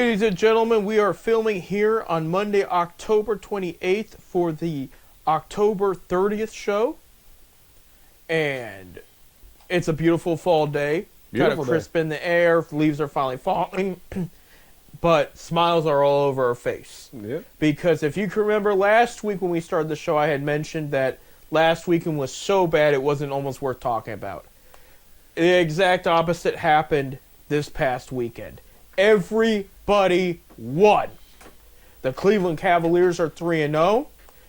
Ladies and gentlemen, we are filming here on Monday, October 28th for the October 30th show. And it's a beautiful fall day. Kind of crisp in the air. Leaves are finally falling. But smiles are all over our face. Yep. Because if you can remember last week when we started the show, I had mentioned that last weekend was so bad it wasn't almost worth talking about. The exact opposite happened this past weekend. Everybody won. The Cleveland Cavaliers are 3-0.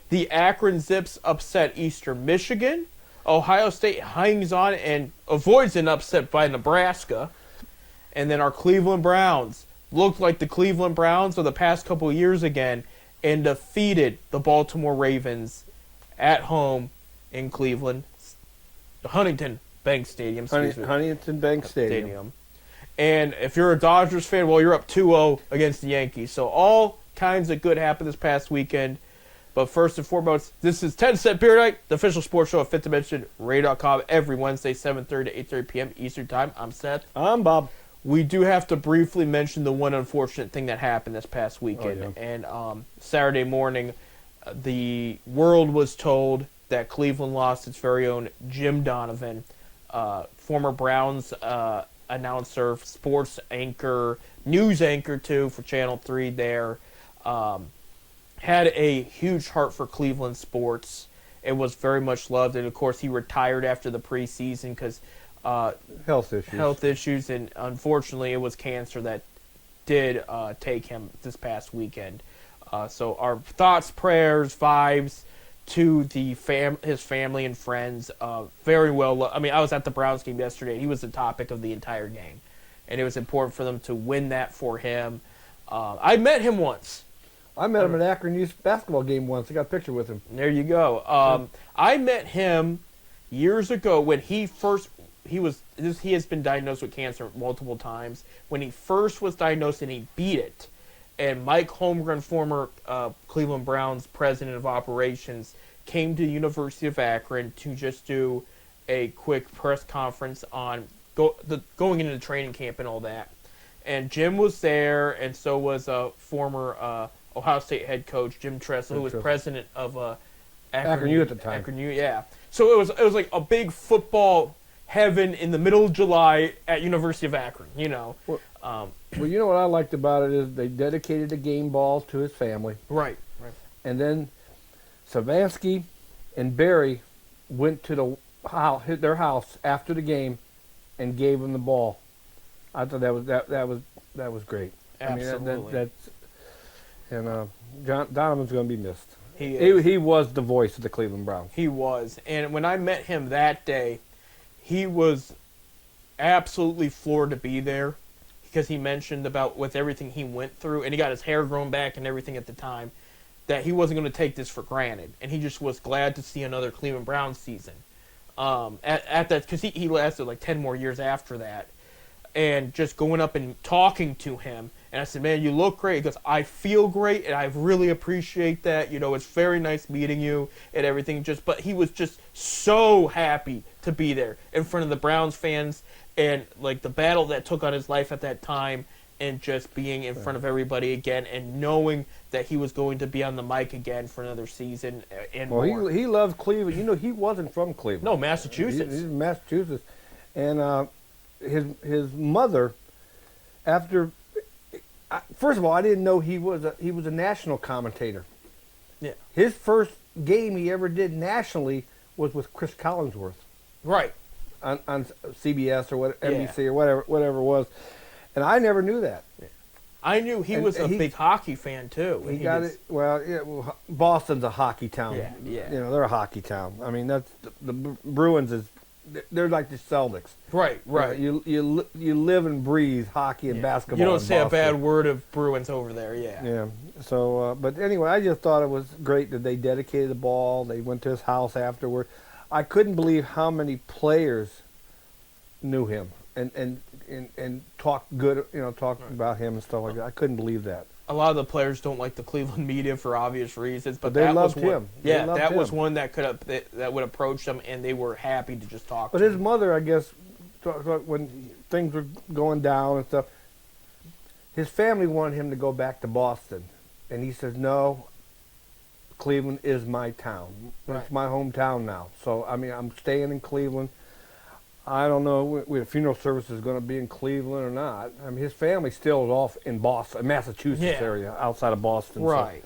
The Akron Zips upset Eastern Michigan. Ohio State hangs on and avoids an upset by Nebraska. And then our Cleveland Browns looked like the Cleveland Browns of the past couple of years again and defeated the Baltimore Ravens at home in Cleveland. Huntington Bank Stadium. Huntington Bank Stadium. And if you're a Dodgers fan, well, you're up 2-0 against the Yankees. So all kinds of good happened this past weekend. But first and foremost, this is 10 Cent Beer Night, the official sports show of Fifth Dimension Radio.com every Wednesday, 7:30 to 8:30 p.m. Eastern Time. I'm Seth. I'm Bob. We do have to briefly mention the one unfortunate thing that happened this past weekend. Oh, yeah. And Saturday morning, the world was told that Cleveland lost its very own Jim Donovan, former Browns announcer, sports anchor, news anchor too for Channel 3 there. Had a huge heart for Cleveland sports. It was very much loved, and of course he retired after the preseason because health issues, and unfortunately it was cancer that did take him this past weekend. So our thoughts, prayers, vibes to the his family and friends. Very well. I mean, I was at the Browns game yesterday. He was the topic of the entire game, and it was important for them to win that for him. I met him once. I met him at Akron Youth basketball game once. I got a picture with him. There you go. I met him years ago when he has been diagnosed with cancer multiple times. When he first was diagnosed and he beat it, and Mike Holmgren, former Cleveland Browns president of operations, came to the University of Akron to just do a quick press conference on going into the training camp and all that. And Jim was there, and so was former Ohio State head coach Jim Tressel, who was president of Akron U at the time. Akron U, yeah. So it was like a big football heaven in the middle of July at University of Akron, you know. Well, you know what I liked about it is they dedicated the game ball to his family. Right. And then Savansky and Barry went to their house after the game and gave him the ball. I thought that was great. Absolutely. Donovan's going to be missed. He was the voice of the Cleveland Browns. He was. And when I met him that day, he was absolutely floored to be there because he mentioned about with everything he went through, and he got his hair grown back and everything at the time, that he wasn't going to take this for granted. And he just was glad to see another Cleveland Browns season. At that, because he lasted like 10 more years after that. And just going up and talking to him. And I said, man, you look great. He goes, I feel great, and I really appreciate that. You know, it's very nice meeting you and everything. But he was just so happy to be there in front of the Browns fans and, like, the battle that took on his life at that time and just being in front of everybody again and knowing that he was going to be on the mic again for another season and more. He loved Cleveland. You know, he wasn't from Cleveland. No, Massachusetts. He's in Massachusetts. And his mother, first of all, I didn't know he was a national commentator. Yeah. His first game he ever did nationally was with Chris Collinsworth. Right. On CBS or NBC or whatever it was, and I never knew that. Yeah. I knew he was a big hockey fan too. He got it. Well, Boston's a hockey town. Yeah. You know, they're a hockey town. I mean, that's the Bruins they're like the Celtics. Right. You live and breathe hockey and basketball. You don't say a bad word of Bruins over there, Yeah. So, but anyway, I just thought it was great that they dedicated the ball. They went to his house afterward. I couldn't believe how many players knew him and talked good, talked about him and stuff like that. I couldn't believe that. A lot of the players don't like the Cleveland media for obvious reasons, but they that loved was one, him. Yeah, that was one that that would approach them, and they were happy to just talk. But to his him. mother, I guess, when things were going down and stuff, his family wanted him to go back to Boston, and he says, "No, Cleveland is my town. Right. It's my hometown now. So I mean, I'm staying in Cleveland. I don't know if the funeral service is going to be in Cleveland or not. I mean, his family still is off in Boston, Massachusetts Yeah. area, outside of Boston. Right.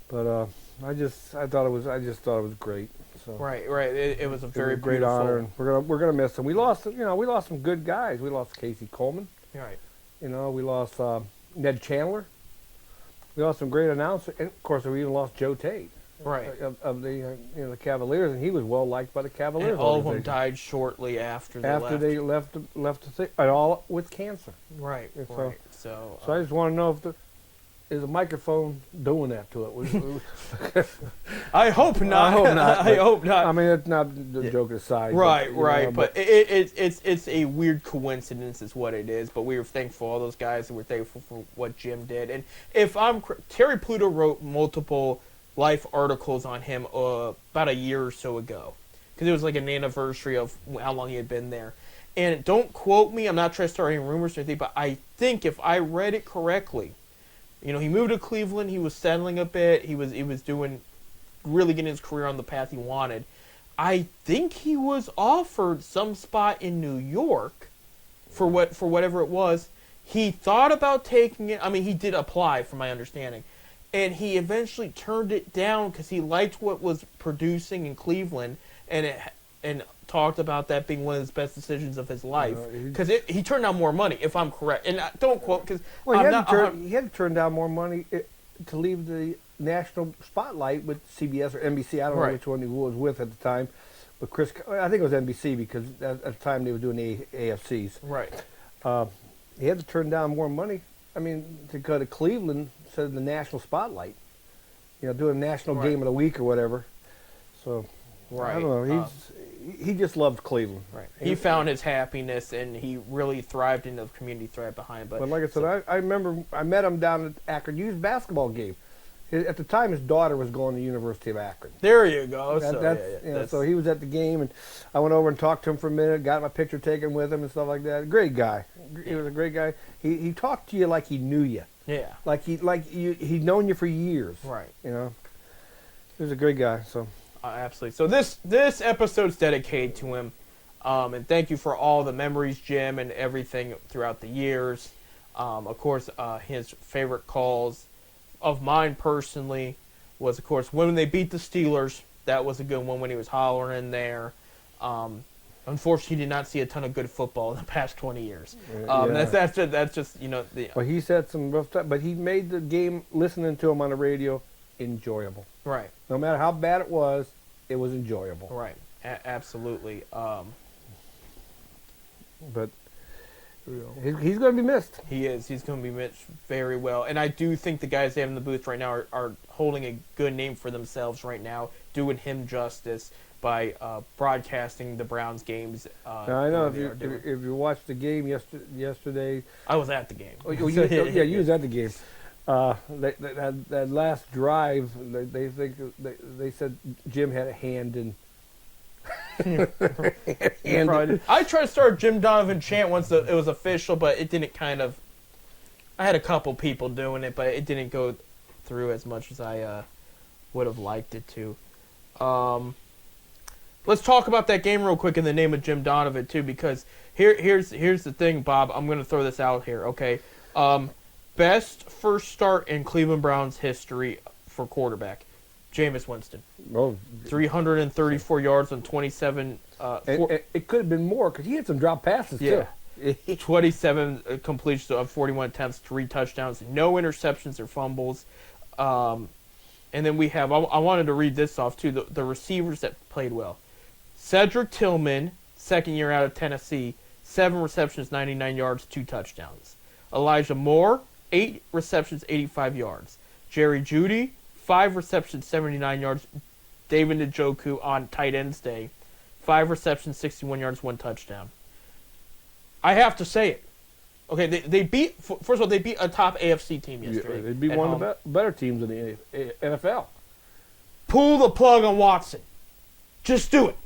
So, but I just thought it was great. So Right. It was a very great beautiful honor, and we're gonna miss him. We lost some good guys. We lost Casey Coleman. Right. We lost Ned Chandler. We lost some great announcers, and of course we even lost Joe Tate. Right. Of the the Cavaliers, and he was well liked by the Cavaliers. And all of them organization. died shortly after They left the thing, and all with cancer. Right. And so- Right. So. So I just want to know if is a microphone doing that to it? I hope not. I hope not. I hope not. I mean, it's not the joke aside. Right, but, right, but it's a weird coincidence, is what it is. But we were thankful for all those guys, and we're thankful for what Jim did. And if Terry Pluto wrote multiple Life articles on him about a year or so ago, because it was like an anniversary of how long he had been there. And don't quote me, I'm not trying to start any rumors or anything, but I think if I read it correctly, he moved to Cleveland, he was settling a bit, he was doing really getting his career on the path he wanted. I think he was offered some spot in New York for whatever it was. He thought about taking it. I mean, he did apply, from my understanding, and he eventually turned it down because he liked what was producing in Cleveland, and talked about that being one of his best decisions of his life, because he turned down more money, if I'm correct. And don't quote, because well, he had to turn down more money to leave the national spotlight with CBS or NBC. I don't know which one he was with at the time, but Chris. I think it was NBC, because at the time they were doing the AFCs. Right. He had to turn down more money. I mean, to go to Cleveland instead of the national spotlight. Doing a national game of the week or whatever. So, right. I don't know. He just loved Cleveland. Right. He found his happiness, and he really thrived, and the community thrived behind. But like I said, I remember I met him down at Akron Youth basketball game. At the time, his daughter was going to the University of Akron. There you go. So he was at the game, and I went over and talked to him for a minute, got my picture taken with him and stuff like that. Great guy. He was a great guy. He talked to you like he knew you. Yeah. He'd known you for years. Right. He was a great guy. So. Absolutely. So this episode's dedicated to him, and thank you for all the memories, Jim, and everything throughout the years. Of course, his favorite calls of mine personally was, of course, when they beat the Steelers. That was a good one when he was hollering in there. Unfortunately, he did not see a ton of good football in the past 20 years. That's just Well, he said some rough stuff, but he made the game, listening to him on the radio, enjoyable. Right. No matter how bad it was enjoyable. Right. Absolutely. But he's going to be missed. He is. He's going to be missed very well. And I do think the guys they have in the booth right now are holding a good name for themselves right now, doing him justice by broadcasting the Browns games. Now, I know if you watched the game yesterday. I was at the game. You was at the game. That last drive, they said Jim had a hand in. I tried to start a Jim Donovan chant once it was official, but it didn't I had a couple people doing it, but it didn't go through as much as I would have liked it to. Let's talk about that game real quick in the name of Jim Donovan too, because here's the thing, Bob. I'm going to throw this out here, okay? Best first start in Cleveland Browns history for quarterback, Jameis Winston. 334 yards on 27. It could have been more because he had some drop passes too. 27 completions of 41 attempts, 3 touchdowns, no interceptions or fumbles. And then we have, I wanted to read this off too, the receivers that played well. Cedric Tillman, second year out of Tennessee, 7 receptions, 99 yards, 2 touchdowns. Elijah Moore, 8 receptions, 85 yards. Jerry Jeudy, 5 receptions, 79 yards. David Njoku on tight ends day, 5 receptions, 61 yards, 1 touchdown. I have to say it. Okay, they beat, first of all, they beat a top AFC team yesterday. They beat one of the better teams in the NFL. Pull the plug on Watson. Just do it.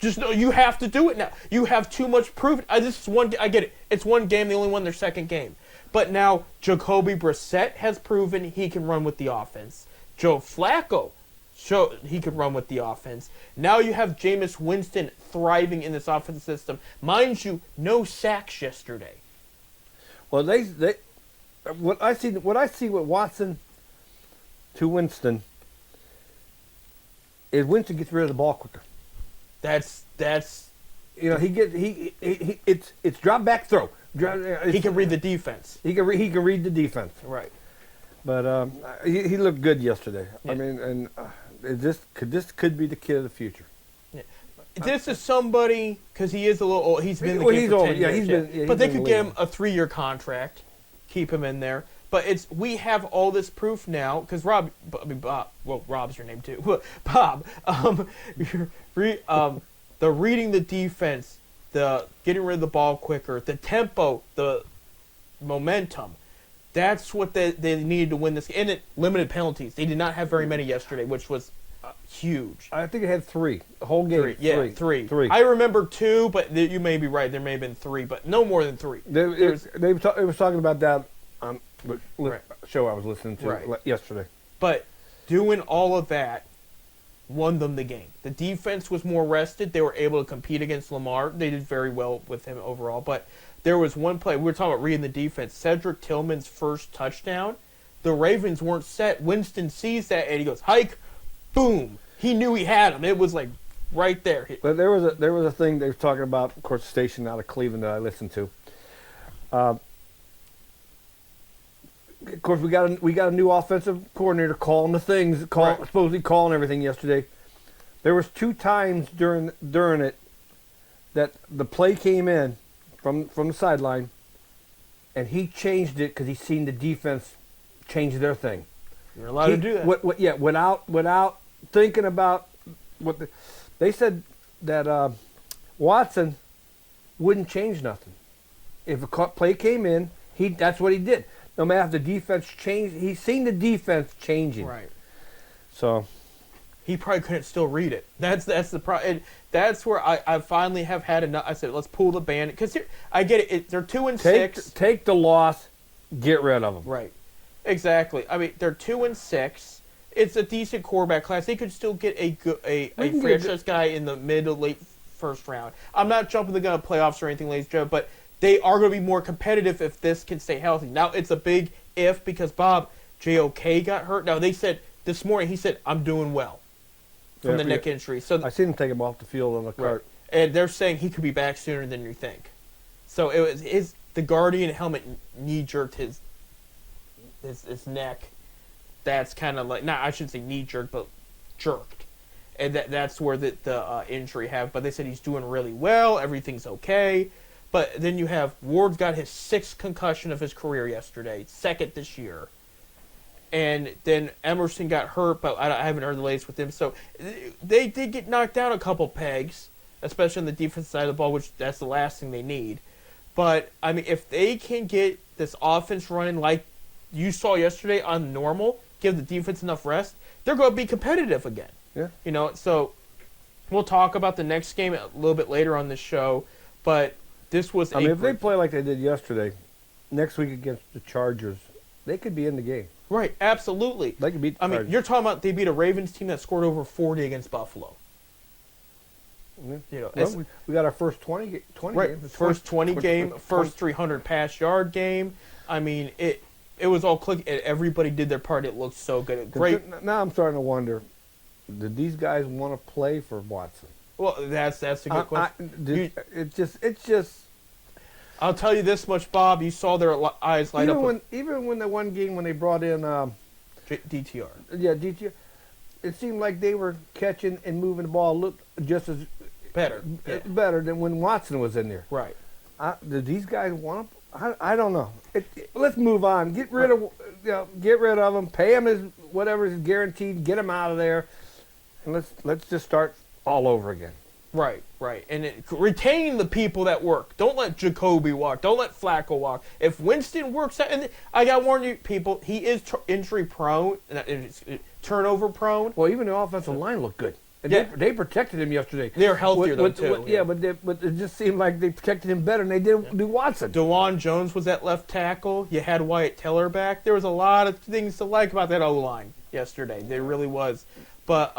You have to do it now. You have too much proof. This is one. I get it. It's one game. They only won their second game. But now Jacoby Brissett has proven he can run with the offense. Joe Flacco showed he could run with the offense. Now you have Jameis Winston thriving in this offensive system. Mind you, no sacks yesterday. Well, they what I see with Watson to Winston is Winston gets rid of the ball quicker. That's it's drop back throw. he can read the defense. He can read the defense. Right. But he looked good yesterday. Yeah. I mean, and this could be the kid of the future. Yeah. This is somebody, because he is a little old. He's been in the Well, game he's for old. 10 Yeah, years. he's been- yeah, but he's they been could get him leading. a 3-year contract, keep him in there. But we have all this proof now, because Bob, well, Rob's your name too. Bob, the reading the defense, the getting rid of the ball quicker, the tempo, the momentum. That's what they needed to win this. And it limited penalties. They did not have very many yesterday, which was huge. I think it had 3. The whole game. Three. I remember 2, but you may be right. There may have been 3, but no more than 3. They was talking about that on the Right. show I was listening to Right. yesterday. But doing all of that won them the game. The defense was more rested. They were able to compete against Lamar. They did very well with him overall. But there was one play. We were talking about reading the defense. Cedric Tillman's first touchdown. The Ravens weren't set. Winston sees that, and he goes, hike, boom. He knew he had him. It was like right there. But there was a thing they were talking about, of course, a station out of Cleveland that I listened to. Of course, we got a new offensive coordinator calling the things, supposedly calling everything yesterday. There was 2 times during it that the play came in from the sideline, and he changed it because he seen the defense change their thing. You're allowed to do that. Without thinking about they said that Watson wouldn't change nothing. If a play came in, that's what he did. No matter if the defense changed, he's seen the defense changing. Right. So he probably couldn't still read it. That's the problem. That's where I finally have had enough. I said, let's pull the band. Because I get it. They're 2-6. Take the loss, get rid of them. Right. Exactly. I mean, they're 2-6. It's a decent quarterback class. They could still get a franchise guy in the mid to late first round. I'm not jumping the gun of playoffs or anything, ladies and gentlemen, but they are going to be more competitive if this can stay healthy. Now, it's a big if because Bob, JOK got hurt. Now, they said this morning, he said, I'm doing well from the neck injury. So I seen him take him off the field on the cart. Right. And they're saying he could be back sooner than you think. So it was the Guardian helmet knee-jerked his neck. That's kind of like, I shouldn't say knee-jerked, but jerked. And that's where the injury happened. But they said he's doing really well. Everything's okay. But then you have Ward's got his 6th concussion of his career yesterday, 2nd this year. And then Emerson got hurt, but I haven't heard the latest with him. So they did get knocked down a couple pegs, especially on the defensive side of the ball, which that's the last thing they need. But, I mean, if they can get this offense running like you saw yesterday on normal, give the defense enough rest, they're going to be competitive again. Yeah. So we'll talk about the next game a little bit later on this show, but this was if they play like they did yesterday, next week against the Chargers, they could be in the game. Right, absolutely. They could beat the Chargers. You're talking about they beat a Ravens team that scored over 40 against Buffalo. Yeah. We got our first 20 right, games. First 20 game, first 300 pass yard game. I mean, it was all click. Everybody did their part. It looked so good. Great. Now I'm starting to wonder, did these guys want to play for Watson? Well, that's a good question. It's just. I'll tell you this much, Bob. You saw their eyes light up. Even when the one game when they brought in DTR. Yeah, DTR. It seemed like they were catching and moving the ball looked just as better than when Watson was in there. Right. Do these guys want to? I don't know. Let's move on. Get rid of them. Pay them whatever is guaranteed. Get them out of there, and let's just start all over again. Right. And retain the people that work. Don't let Jacoby walk. Don't let Flacco walk. If Winston works out, and I got to warn you, people, he is injury prone, turnover prone. Well, even the offensive line looked good. And Yeah. they protected him yesterday. They're healthier, though, too. Yeah, but it just seemed like they protected him better than they did do Watson. DeJuan Jones was at left tackle. You had Wyatt Teller back. There was a lot of things to like about that O-line yesterday. There really was. But,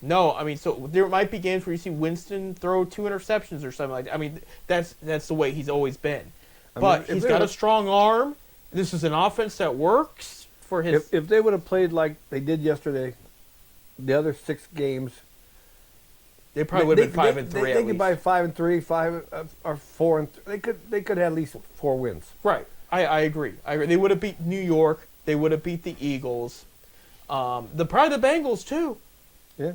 no, I mean, so there might be games where you see Winston throw 2 interceptions or something like that. I mean, that's the way he's always been. But he's got a strong arm. This is an offense that works for his... If they would have played like they did yesterday, the other 6 games... They probably would have been 5-3 They could buy 5-3, 5 or 4. They could have at least 4 wins. Right. I agree. They would have beat New York. They would have beat the Eagles. Probably the Bengals too. Yeah.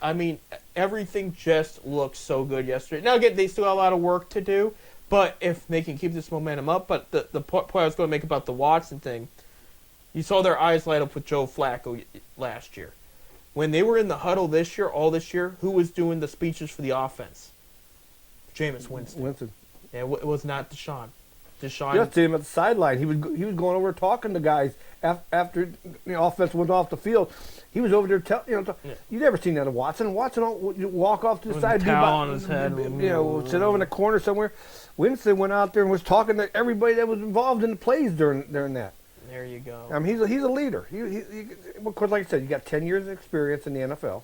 I mean, everything just looked so good yesterday. Now again, they still got a lot of work to do, but if they can keep this momentum up, but the point I was going to make about the Watson thing, you saw their eyes light up with Joe Flacco last year. When they were in the huddle all this year, who was doing the speeches for the offense? Jameis Winston. Yeah, it was not Deshaun. Just him at the sideline. He was going over talking to guys after the offense went off the field. He was over there you never seen that of Watson. Watson would walk off to the side, towel on his head, sit over in the corner somewhere. Winston went out there and was talking to everybody that was involved in the plays during that. There you go. I mean, he's a leader. He of course, like I said, you got 10 years of experience in the NFL.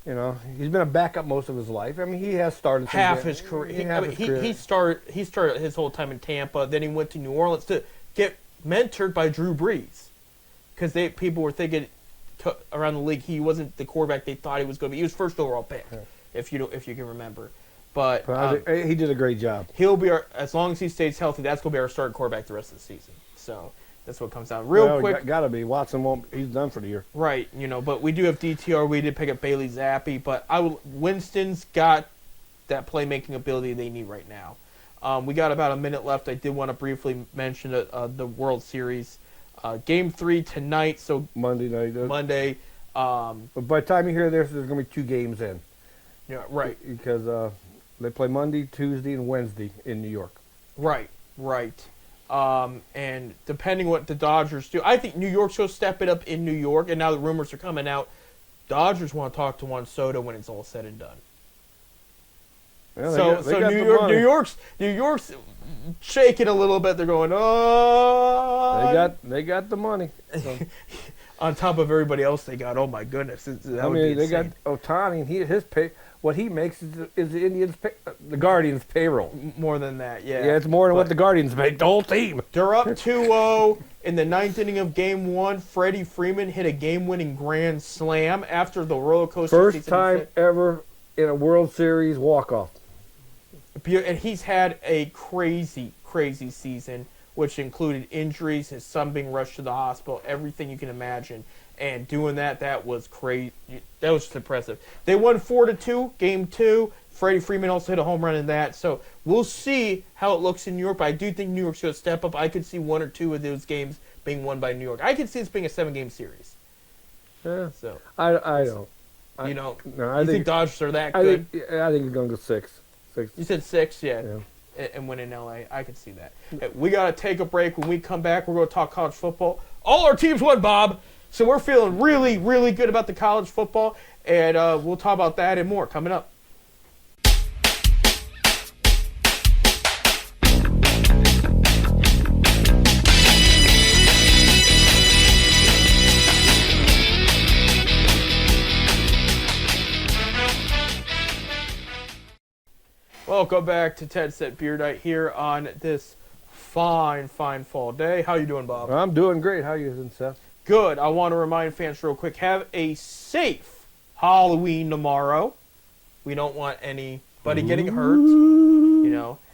You know, he's been a backup most of his life. I mean, he has started half his career. He started his whole time in Tampa. Then he went to New Orleans to get mentored by Drew Brees, because people were thinking around the league he wasn't the quarterback they thought he was going to be. He was first overall pick, if you can remember. But he did a great job. He'll be as long as he stays healthy. That's going to be our starting quarterback the rest of the season. So that's what comes down. Quick. Got to be. Watson won't. He's done for the year. Right. But we do have DTR. We did pick up Bailey Zappi. But Winston's got that playmaking ability they need right now. We got about a minute left. I did want to briefly mention the World Series. Game 3 tonight. So Monday night. Monday. But by the time you hear this, there's going to be 2 games in. Yeah, right. Because they play Monday, Tuesday, and Wednesday in New York. Right. And depending what the Dodgers do, I think New York's going to step it up in New York. And now the rumors are coming out. Dodgers want to talk to Juan Soto when it's all said and done. Yeah, New York's shaking a little bit. They're going, oh. They got the money. So. On top of everybody else they got. Oh my goodness! They got Ohtani, and his pay. What he makes is the Guardians' payroll. More than that, yeah. Yeah, it's more than what the Guardians make. The whole team. They're up 2-0 in the 9th inning of Game 1. Freddie Freeman hit a game-winning grand slam after the roller coaster. First time ever in a World Series walk-off. And he's had a crazy season, which included injuries, his son being rushed to the hospital, everything you can imagine. And doing that was crazy. That was just impressive. They won 4-2, Game 2. Freddie Freeman also hit a home run in that. So we'll see how it looks in New York. But I do think New York's going to step up. I could see 1 or 2 of those games being won by New York. I could see this being a 7-game series. Yeah. So I don't. No, I think Dodgers are that good. I think it's going to go 6. You said 6, yeah. And win in LA. I could see that. We got to take a break. When we come back, we're going to talk college football. All our teams won, Bob. So we're feeling really, really good about the college football. And we'll talk about that and more coming up. Welcome back to Ted Set Beer Night here on this fine fall day. How you doing, Bob? I'm doing great. How you doing, Seth? Good. I want to remind fans real quick, have a safe Halloween tomorrow. We don't want anybody getting hurt,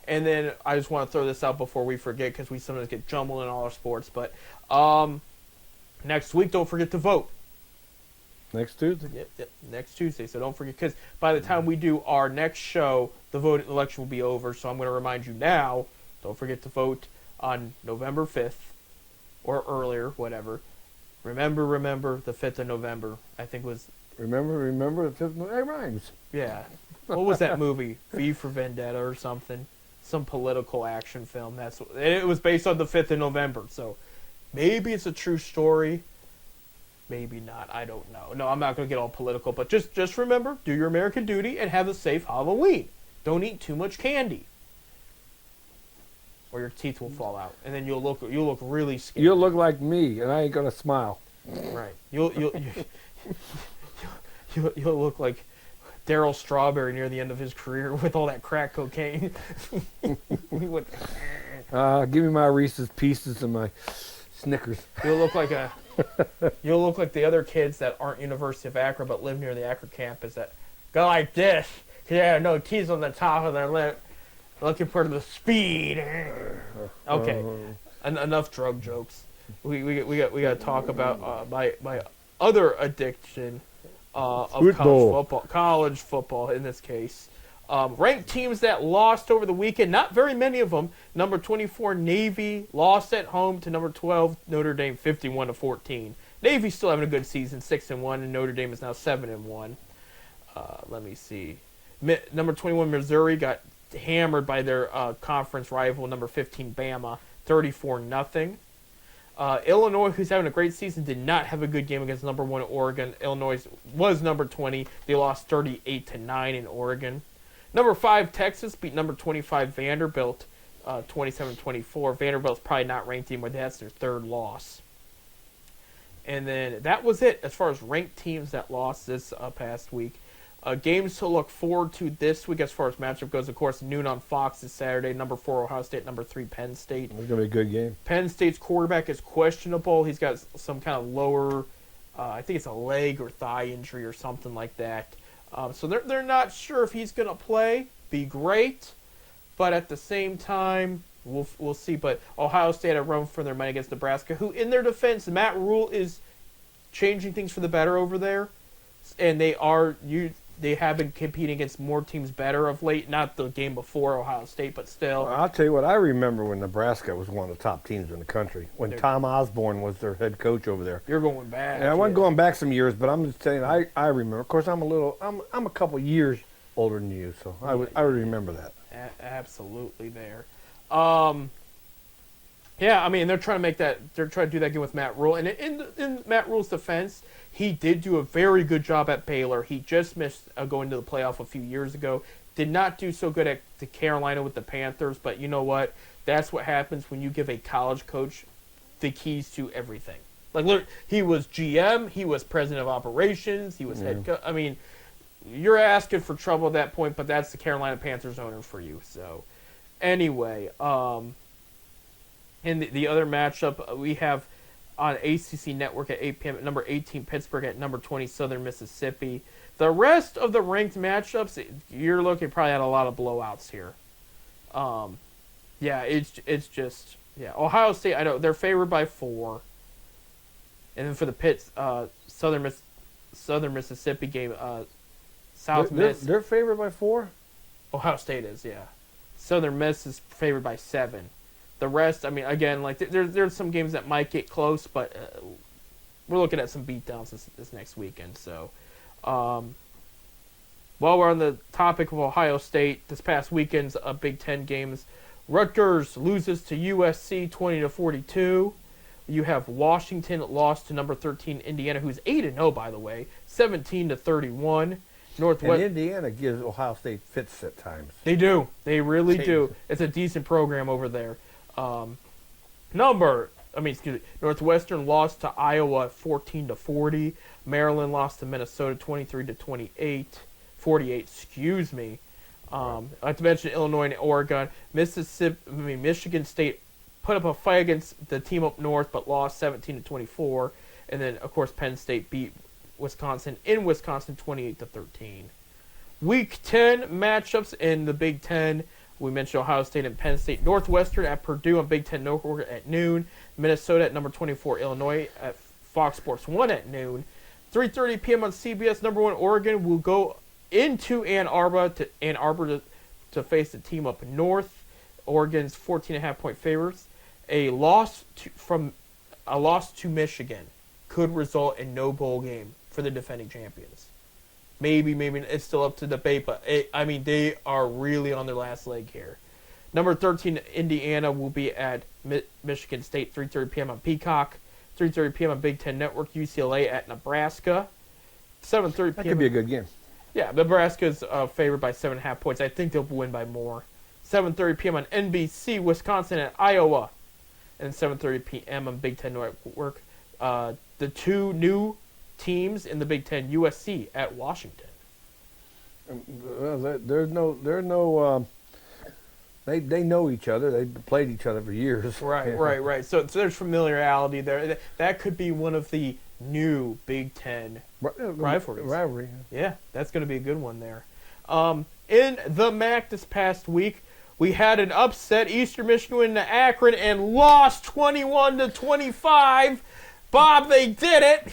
And then I just want to throw this out before we forget, because we sometimes get jumbled in all our sports. But next week, don't forget to vote. Next Tuesday? Yep, next Tuesday. So don't forget, because by the time we do our next show, the vote election will be over. So I'm going to remind you now, don't forget to vote on November 5th or earlier, whatever. Remember the 5th of November, I think was... Remember the 5th of November? It rhymes. Yeah. What was that movie? V for Vendetta or something? Some political action film. It was based on the 5th of November, so maybe it's a true story. Maybe not. I don't know. No, I'm not going to get all political, but just remember, do your American duty and have a safe Halloween. Don't eat too much candy, or your teeth will fall out, and then you'll look really scared. You'll look like me, and I ain't gonna smile. Right. You'll look like Daryl Strawberry near the end of his career with all that crack cocaine. Give me my Reese's Pieces and my Snickers. You'll look like the other kids that aren't University of Akron but live near the Akron campus that go like this. They have no teeth on the top of their lip, looking for the speed. Okay, enough drug jokes. We got to talk about my other addiction of college football in this case. Ranked teams that lost over the weekend, not very many of them. Number 24 Navy lost at home to number 12 Notre Dame 51-14. Navy's still having a good season, 6-1, and Notre Dame is now 7-1. Let me see. Number 21 Missouri got hammered by their conference rival, number 15 Bama, 34-0. Illinois, who's having a great season, did not have a good game against number 1 Oregon. Illinois was number 20. They lost 38-9 in Oregon. Number 5 Texas beat number 25 Vanderbilt, 27-24. Vanderbilt's probably not ranked anymore. That's their third loss. And then that was it as far as ranked teams that lost this past week. Games to look forward to this week as far as matchup goes, of course, noon on Fox this Saturday. Number 4 Ohio State, number 3 Penn State. It's going to be a good game. Penn State's quarterback is questionable. He's got some kind of lower, I think it's a leg or thigh injury or something like that. So they're not sure if he's going to play. Be great, but at the same time, we'll see. But Ohio State had a run for their money against Nebraska, who, in their defense, Matt Rule is changing things for the better over there, and they have been competing against more teams better of late. Not the game before Ohio State, but still. Well, I'll tell you what, I remember when Nebraska was one of the top teams in the country, when Tom Osborne was their head coach over there. You're going back. And I wasn't going back some years, but I'm just saying I remember. Of course, I'm a couple years older than you, so I would remember that. Absolutely there. Yeah, I mean, they're trying to do that again with Matt Rule. And in Matt Rule's defense, he did do a very good job at Baylor. He just missed going to the playoff a few years ago. Did not do so good at the Carolina with the Panthers, but you know what? That's what happens when you give a college coach the keys to everything. Like, look, he was GM, he was president of operations, he was head coach. I mean, you're asking for trouble at that point, but that's the Carolina Panthers owner for you. So, anyway, in the other matchup, we have on ACC Network at 8 p.m. at number 18 Pittsburgh at number 20 Southern Mississippi. The rest of the ranked matchups, you're looking probably at a lot of blowouts here. Yeah, it's just Ohio State. I know they're favored by 4, and then for the Southern Mississippi game, They're favored by 4. Ohio State is, yeah. Southern Miss is favored by 7. The rest, I mean, again, like there's some games that might get close, but we're looking at some beatdowns this next weekend. So, while we're on the topic of Ohio State, this past weekend's Big Ten games, Rutgers loses to USC 20-42. You have Washington lost to number 13 Indiana, who's 8-0 by the way, 17-31. And Indiana gives Ohio State fits at times. They do. They really do. It's a decent program over there. Northwestern lost to Iowa 14-40. Maryland lost to Minnesota 23-28. 48, excuse me. I have to mention Illinois and Oregon. Michigan State put up a fight against the team up north, but lost 17-24. And then, of course, Penn State beat Wisconsin in Wisconsin 28-13. Week 10 matchups in the Big Ten. We mentioned Ohio State and Penn State. Northwestern at Purdue on Big Ten Network at noon. Minnesota at number 24 Illinois at Fox Sports 1 at noon. 3:30 p.m. on CBS. Number 1 Oregon will go into Ann Arbor to face the team up north. Oregon's 14.5-point favorites. A loss to Michigan could result in no bowl game for the defending champions. Maybe it's still up to debate, but they are really on their last leg here. Number 13 Indiana will be at Michigan State, 3:30 p.m. on Peacock. 3:30 p.m. on Big Ten Network. UCLA at Nebraska. 7:30 p.m. That could be a good game. Yeah, Nebraska's favored by 7.5 points. I think they'll win by more. 7:30 p.m. on NBC. Wisconsin at Iowa. And 7:30 p.m. on Big Ten Network. The two new teams in the Big Ten, USC at Washington. There's no. They know each other. They've played each other for years. Right. So there's familiarity there. That could be one of the new Big Ten rivalries. Rivalry. Yeah, that's going to be a good one there. In the MAC this past week, we had an upset. Eastern Michigan went into Akron and lost 21-25. Bob, they did it.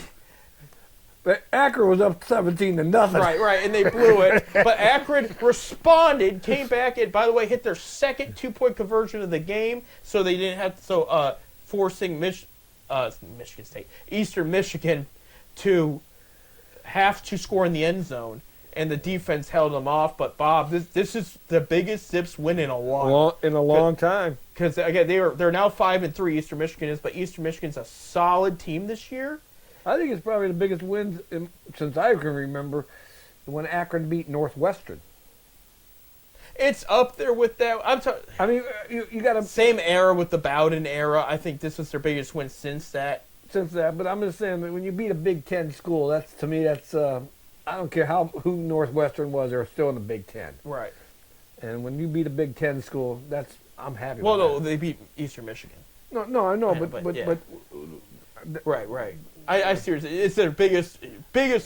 But Akron was up 17-0. Right, and they blew it. But Akron responded, came back, and by the way, hit their second 2-point conversion of the game, so they didn't have to, forcing Michigan State, Eastern Michigan, to have to score in the end zone, and the defense held them off. But Bob, this is the biggest Zips win in a long time. Because again, they're now 5-3. Eastern Michigan is, but Eastern Michigan's a solid team this year. I think it's probably the biggest win since I can remember when Akron beat Northwestern. It's up there with that. I mean, you got to same era with the Bowden era. I think this was their biggest win since that. But I'm just saying that when you beat a Big Ten school, that's I don't care who Northwestern was, they're still in the Big Ten. Right. And when you beat a Big Ten school, I'm happy. Well, with no, that. they beat Eastern Michigan. No, I know, Yeah, but right. I seriously, it's their biggest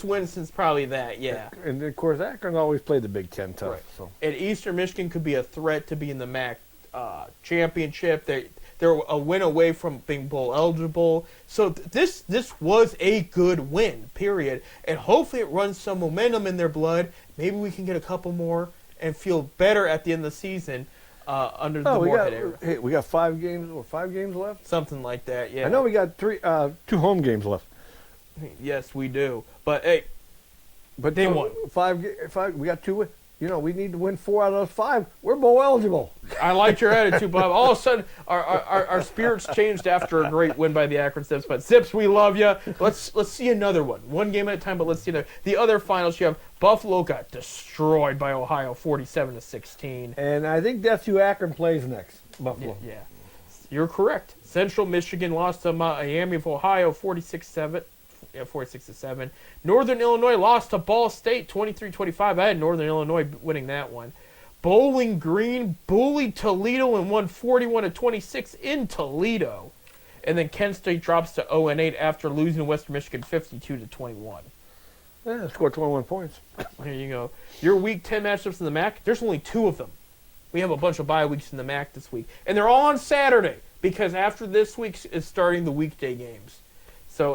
win since probably that. Yeah. And of course, Akron always played the Big Ten tough. Right. So. And Eastern Michigan could be a threat to be in the MAC championship. They're a win away from being bowl eligible. So this was a good win, period. And hopefully it runs some momentum in their blood. Maybe we can get a couple more and feel better at the end of the season under the Moorhead era. Hey, we got 5 games left? Something like that, yeah. I know we got 2 home games left. Yes, we do. But hey, but they won. 5. We got 2. We need to win 4 out of those 5. We're bowl eligible. I liked your attitude, Bob. All of a sudden, our spirits changed after a great win by the Akron Zips. But Zips, we love you. Let's see another one. One game at a time, but let's see the other finals. You have Buffalo got destroyed by Ohio, 47-16. And I think that's who Akron plays next. Buffalo. Yeah, you're correct. Central Michigan lost to Miami of Ohio, 46-7. 46-7. Northern Illinois lost to Ball State 23-25. I had Northern Illinois winning that one. Bowling Green bullied Toledo and won 41-26 in Toledo. And then Kent State drops to 0-8 after losing to Western Michigan 52-21. Yeah, scored 21 points. There you go. Your Week 10 matchups in the MAC, there's only 2 of them. We have a bunch of bye weeks in the MAC this week. And they're all on Saturday because after this week is starting the weekday games. So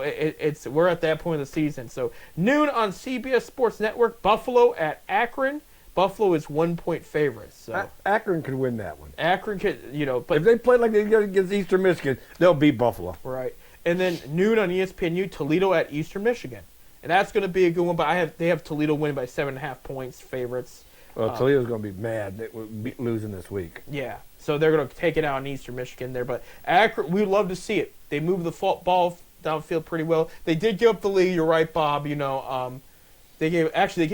we're at that point of the season. So noon on CBS Sports Network, Buffalo at Akron. Buffalo is 1-point favorites. So Akron could win that one. Akron could, but if they play like they did against Eastern Michigan, they'll beat Buffalo. Right. And then noon on ESPNU, Toledo at Eastern Michigan, and that's going to be a good one. But they have Toledo winning by 7.5 points, favorites. Well, Toledo's going to be mad that we're losing this week. Yeah. So they're going to take it out on Eastern Michigan there. But Akron, we'd love to see it. They moved the ball downfield pretty well. They did give up the lead. You're right, Bob. They gave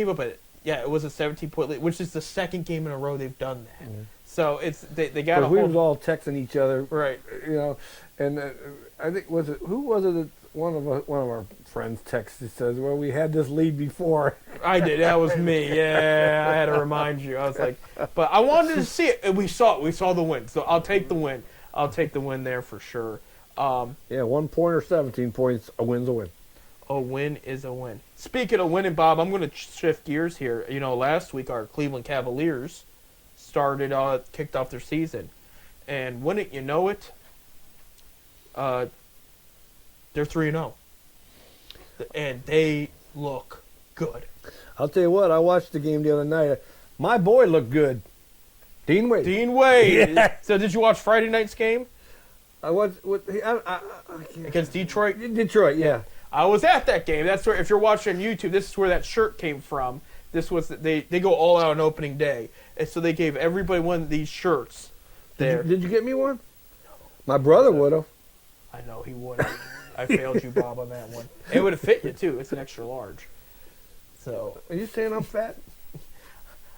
up it was a 17-point lead, which is the second game in a row they've done that. Mm-hmm. So they got. We was all texting each other, right? And I think who was it? That one of our friends texted says, "Well, we had this lead before." I did. That was me. Yeah, I had to remind you. I was like, but I wanted to see it, and we saw it. We saw the win. So I'll take the win. I'll take the win there for sure. 1 point or 17 points, a win's a win. A win is a win. Speaking of winning, Bob, I'm going to shift gears here. Last week our Cleveland Cavaliers kicked off their season, and wouldn't you know it, they're 3-0, and they look good. I'll tell you what, I watched the game the other night. My boy looked good. Dean Wade. Yeah. So did you watch Friday night's game? I watched against Detroit. Detroit, yeah. I was at that game. That's where, if you're watching on YouTube, this is where that shirt came from. This was they go all out on opening day, and so they gave everybody one of these shirts. There. Did you get me one? No. My brother would have. I know he would have. I failed you, Bob, on that one. It would have fit you too. It's an extra large. So Are you saying I'm fat?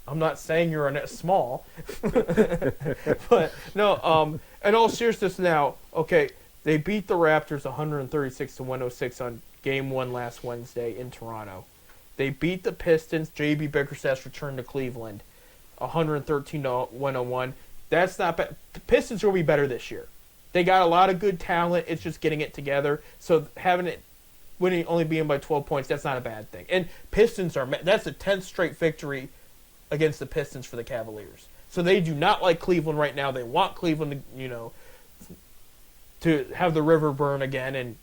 I'm not saying you're a small, but no. In all seriousness, now, okay, they beat the Raptors 136-106 on Game 1 last Wednesday in Toronto. They beat the Pistons. J.B. Bickerstaff returned to Cleveland, 113-101. That's not bad. The Pistons will be better this year. They got a lot of good talent. It's just getting it together. So winning only being by 12 points, that's not a bad thing. And Pistons that's the 10th straight victory against the Pistons for the Cavaliers. So they do not like Cleveland right now. They want Cleveland to have the river burn again and,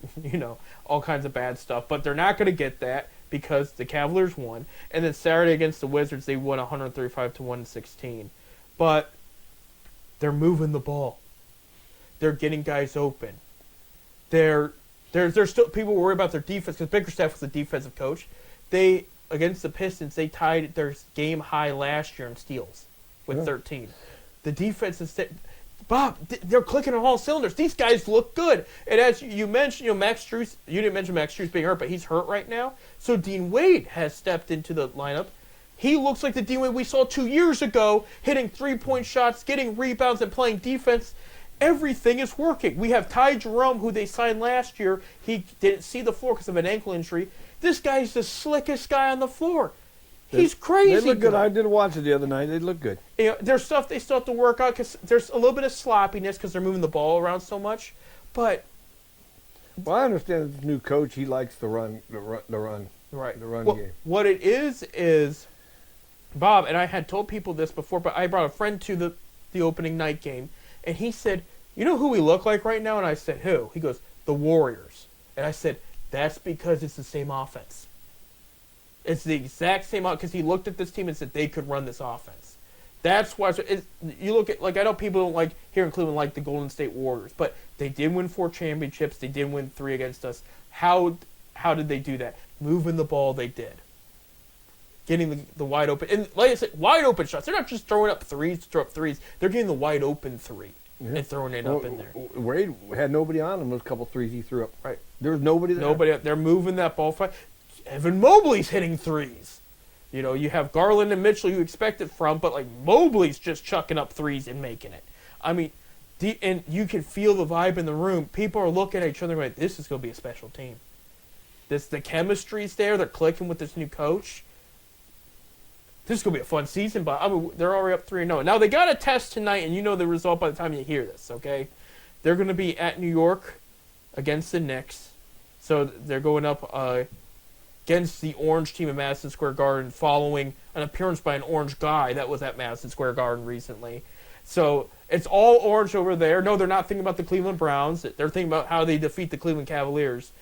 all kinds of bad stuff. But they're not going to get that because the Cavaliers won. And then Saturday against the Wizards, they won 135-116. But they're moving the ball. They're getting guys open. There's still people worry about their defense because Bickerstaff was the defensive coach. Against the Pistons, they tied their game high last year in steals with 13. The defense is Bob. They're clicking on all cylinders. These guys look good. And as you mentioned, Max Strus. You didn't mention Max Strus being hurt, but he's hurt right now. So Dean Wade has stepped into the lineup. He looks like the Dean Wade we saw 2 years ago, hitting 3-point shots, getting rebounds, and playing defense. Everything is working. We have Ty Jerome, who they signed last year. He didn't see the floor because of an ankle injury. This guy's the slickest guy on the floor. He's crazy. They look good. I did watch it the other night. They look good. There's stuff they still have to work out because there's a little bit of sloppiness because they're moving the ball around so much. But well, I understand this new coach. He likes the run right. Game. What it is Bob, and I had told people this before, but I brought a friend to the opening night game, and he said, "You know who we look like right now?" And I said, "Who?" He goes, "The Warriors." And I said, "That's because it's the same offense. It's the exact same because he looked at this team and said they could run this offense. That's why you look at, like, I know people don't like here in Cleveland like the Golden State Warriors, but they did win 4 championships. They did win 3 against us. How did they do that? Moving the ball, they did. Getting the wide open, and like I said, wide open shots. They're not just throwing up threes to throw up threes. They're getting the wide open three and throwing it up in there. Wade had nobody on him. Those couple threes he threw up. Right. There was nobody there. Nobody. They're moving that ball. Evan Mobley's hitting threes. You have Garland and Mitchell you expect it from, but like Mobley's just chucking up threes and making it. I mean, and you can feel the vibe in the room. People are looking at each other like, this is going to be a special team. The chemistry's there. They're clicking with this new coach. This is going to be a fun season, but I mean, they're already up 3-0. Now, they got a test tonight, and you know the result by the time you hear this, okay? They're going to be at New York against the Knicks. So they're going up against the Orange team at Madison Square Garden following an appearance by an Orange guy that was at Madison Square Garden recently. So it's all Orange over there. No, they're not thinking about the Cleveland Browns. They're thinking about how they defeat the Cleveland Cavaliers.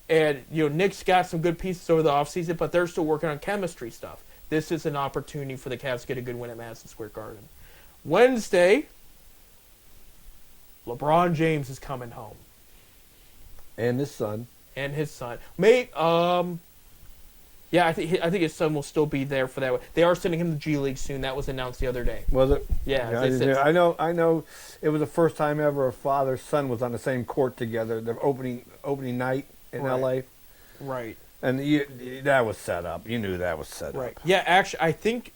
And, Knicks got some good pieces over the offseason, but they're still working on chemistry stuff. This is an opportunity for the Cavs to get a good win at Madison Square Garden. Wednesday, LeBron James is coming home. And his son. I think his son will still be there for that. They are sending him to G League soon. That was announced the other day. Was it? Yeah. I know. It was the first time ever a father-son was on the same court together. The opening night in LA. Right. And that was set up. You knew that was set up. Right. Yeah, actually, I think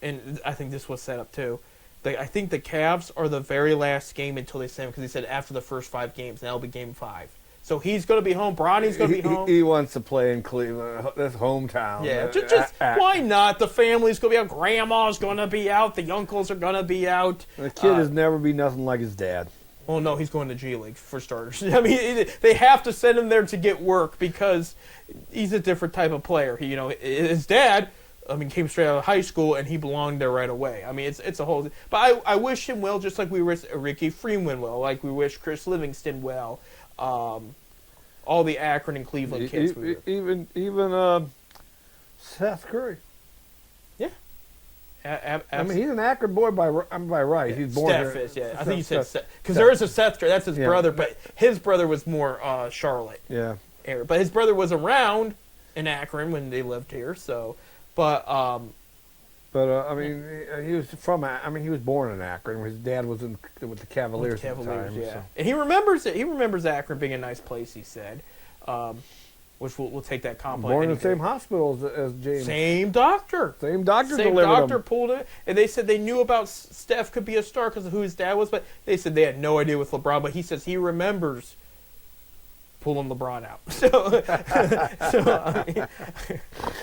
this was set up too. I think the Cavs are the very last game until they send him because they said after the first 5 games, and that'll be game 5. So he's going to be home. Bronny's going to be home. He wants to play in Cleveland, his hometown. Yeah, just why not? The family's going to be out. Grandma's going to be out. The uncles are going to be out. The kid has never been nothing like his dad. Well, no, he's going to G League for starters. I mean, they have to send him there to get work because he's a different type of player. His dad, came straight out of high school and he belonged there right away. I mean, it's a whole. But I wish him well, just like we wish Ricky Freeman well, like we wish Chris Livingston well. All the Akron and Cleveland kids. Even Seth Curry. Yeah. He's an Akron boy by right. Yeah, He's born Steph here. is, yeah. I think you said Seth. Because there is a Seth Curry. That's his brother, but his brother was more Charlotte. Yeah. Area. But his brother was around in Akron when they lived here, so. But he was he was born in Akron. His dad was with the Cavaliers at the time. Yeah. So. And he remembers it. He remembers Akron being a nice place, he said. which we'll take that compliment. Born in any the same day. hospital as James. Same doctor. Same doctor Same delivered doctor him. pulled it, and they said they knew about Steph could be a star because of who his dad was, but they said they had no idea with LeBron. But he says he remembers pulling LeBron out. So I mean,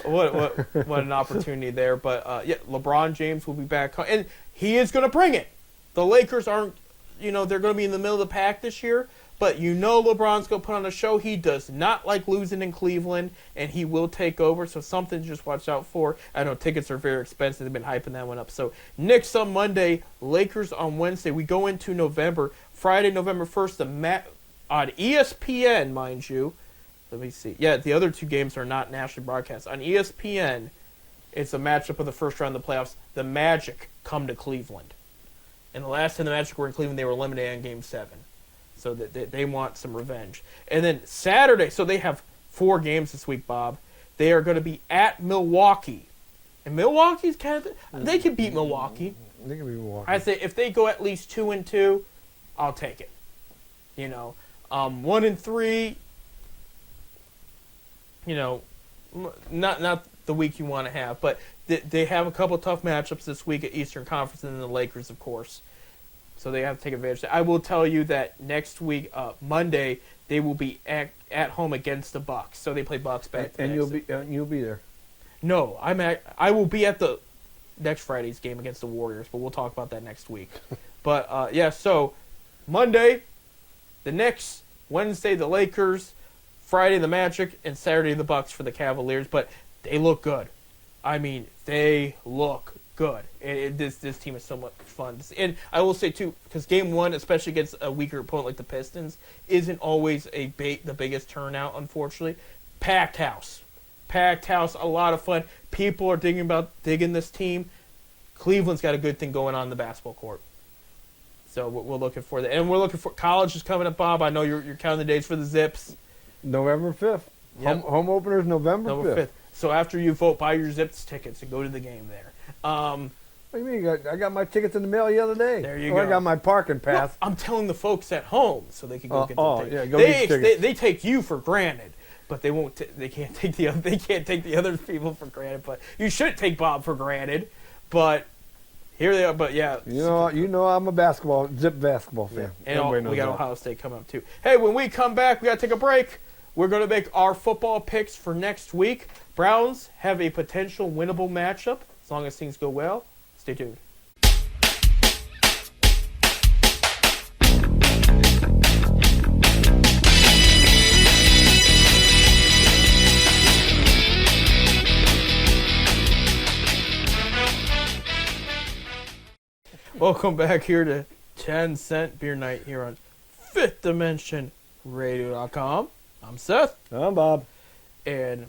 what an opportunity there. But yeah, LeBron James will be back, and he is going to bring it. The Lakers aren't, they're going to be in the middle of the pack this year. But LeBron's going to put on a show. He does not like losing in Cleveland, and he will take over. So something to just watch out for. I know tickets are very expensive. They've been hyping that one up. So Knicks on Monday, Lakers on Wednesday. We go into November. Friday, November 1st, on ESPN, mind you. Let me see. Yeah, the other two games are not nationally broadcast. On ESPN, it's a matchup of the first round of the playoffs. The Magic come to Cleveland. And the last time the Magic were in Cleveland, they were eliminated in Game 7. So that they want some revenge. And then Saturday, so they have 4 games this week, Bob. They are going to be at Milwaukee. And Milwaukee's kind of, they can beat Milwaukee. They can be Milwaukee. I say if they go at least 2-2, I'll take it. 1-3, not the week you want to have, but they have a couple tough matchups this week at Eastern Conference, and then the Lakers, of course. So they have to take advantage of that. I will tell you that next week, Monday, they will be at home against the Bucks. So they play Bucks back. And you'll be there. No, I will be at the next Friday's game against the Warriors, but we'll talk about that next week. But yeah, so Monday, the Knicks, Wednesday the Lakers, Friday the Magic, and Saturday the Bucks for the Cavaliers. But they look good. I mean, they look good. This team is so much fun. And I will say, too, because Game 1, especially against a weaker opponent like the Pistons, isn't always the biggest turnout, unfortunately. Packed house, a lot of fun. People are digging this team. Cleveland's got a good thing going on in the basketball court. So we're looking for that. And we're looking for college is coming up, Bob. I know you're counting the days for the Zips. November 5th. Yep. Home openers November 5th. So after you vote, buy your Zips tickets and go to the game there. What do you mean? I got my tickets in the mail the other day. There you go. I got my parking pass. No, I'm telling the folks at home so they can go get the tickets. Yeah, go get tickets. They take you for granted, but they won't. They can't take the other people for granted. But you should take Bob for granted. But here they are. But yeah, you know, I'm a Zip basketball fan. Yeah. And we got Ohio State coming up too. Hey, when we come back, we got to take a break. We're going to make our football picks for next week. Browns have a potential winnable matchup as long as things go well. Stay tuned. Welcome back here to 10 Cent Beer Night here on Fifth Dimension Radio.com. I'm Seth. I'm Bob. And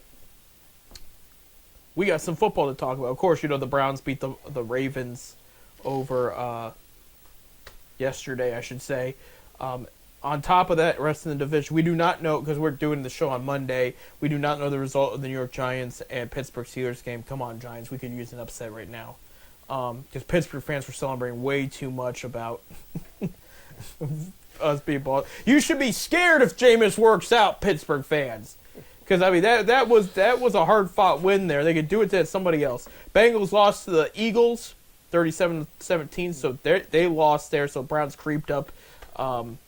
we got some football to talk about. Of course, the Browns beat the Ravens over yesterday, I should say. On top of that, rest of the division, we do not know, because we're doing the show on Monday, we do not know the result of the New York Giants and Pittsburgh Steelers game. Come on, Giants, we could use an upset right now. Because Pittsburgh fans were celebrating way too much about us being bought. You should be scared if Jameis works out, Pittsburgh fans. Because, I mean, that was a hard-fought win there. They could do it to somebody else. Bengals lost to the Eagles, 37-17, so they lost there. So Browns creeped up on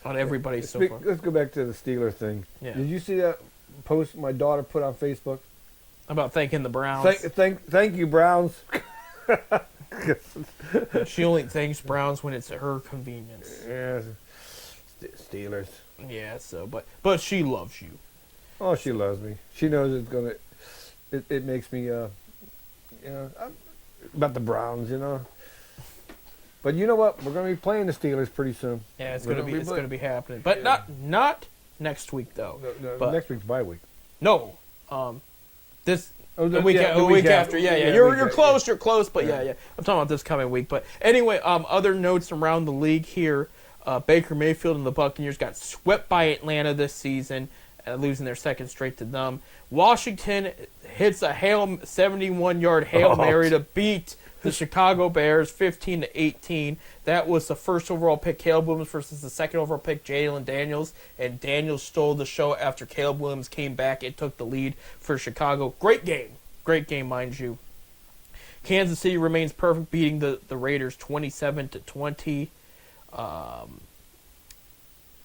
everybody so far. Let's go back to the Steelers thing. Yeah. Did you see that post my daughter put on Facebook? About thanking the Browns. Thank you, Browns. She only thanks Browns when it's at her convenience. Yeah, Steelers. Yeah, so but she loves you. Oh, she loves me. She knows it's gonna. It makes me about the Browns, But you know what? We're gonna be playing the Steelers pretty soon. Yeah, it's gonna be happening, but not next week though. No, next week's bye week. No, this. The week after. Yeah. You're close. You're close, but yeah. I'm talking about this coming week. But anyway, other notes around the league here. Baker Mayfield and the Buccaneers got swept by Atlanta this season, losing their second straight to them. Washington hits a 71-yard Hail Mary to beat the Chicago Bears 15-18. That was the first overall pick, Caleb Williams, versus the second overall pick, Jalen Daniels. And Daniels stole the show after Caleb Williams came back and took the lead for Chicago. Great game. Great game, mind you. Kansas City remains perfect, beating the Raiders 27-20.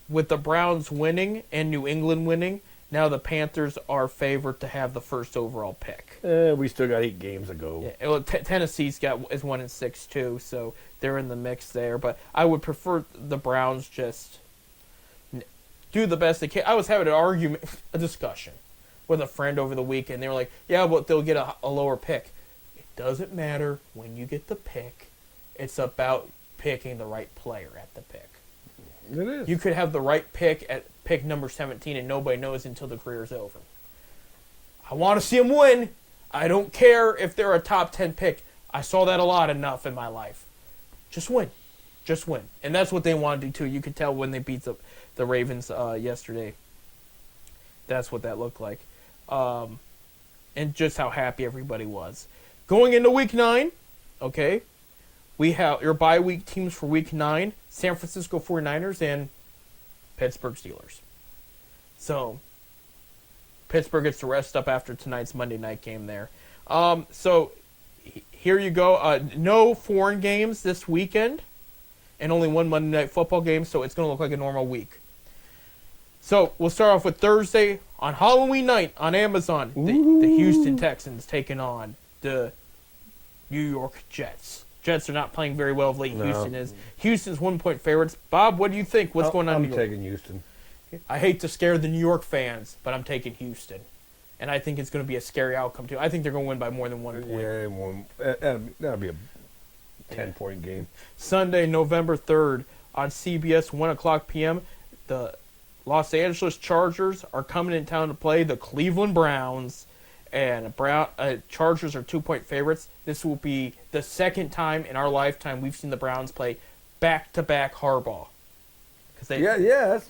With the Browns winning and New England winning, now the Panthers are favored to have the first overall pick. We still got 8 games to go. Yeah, well, Tennessee's is 1-6 too, so they're in the mix there. But I would prefer the Browns just do the best they can. I was having a discussion with a friend over the weekend. They were like, "Yeah, but they'll get a lower pick." It doesn't matter when you get the pick. It's about picking the right player at the pick. It is. You could have the right pick at pick number 17 and nobody knows until the career's over. I want to see them win. I don't care if they're a top 10 pick. I saw that a lot enough in my life. Just win. Just win. And that's what they want to do too. You could tell when they beat the Ravens yesterday. That's what that looked like. And just how happy everybody was. Going into week 9, okay, we have your bye week teams for week 9, San Francisco 49ers and Pittsburgh Steelers. So, Pittsburgh gets to rest up after tonight's Monday night game there. So, here you go. No foreign games this weekend, and only one Monday Night Football game, so it's going to look like a normal week. So, we'll start off with Thursday. On Halloween night on Amazon, the Houston Texans taking on the New York Jets. Jets are not playing very well of late. No. Houston is. Houston's 1-point favorites. Bob, what do you think? What's going on in I'm New York? taking Houston. I hate to scare the New York fans, but I'm taking Houston. And I think it's going to be a scary outcome, too. I think they're going to win by more than 1 point. Yeah, that'll be a 10-point game. Sunday, November 3rd on CBS, 1 o'clock p.m., the Los Angeles Chargers are coming in town to play the Cleveland Browns. And Chargers are 2-point favorites. This will be the second time in our lifetime we've seen the Browns play back-to-back Harbaugh. Yeah.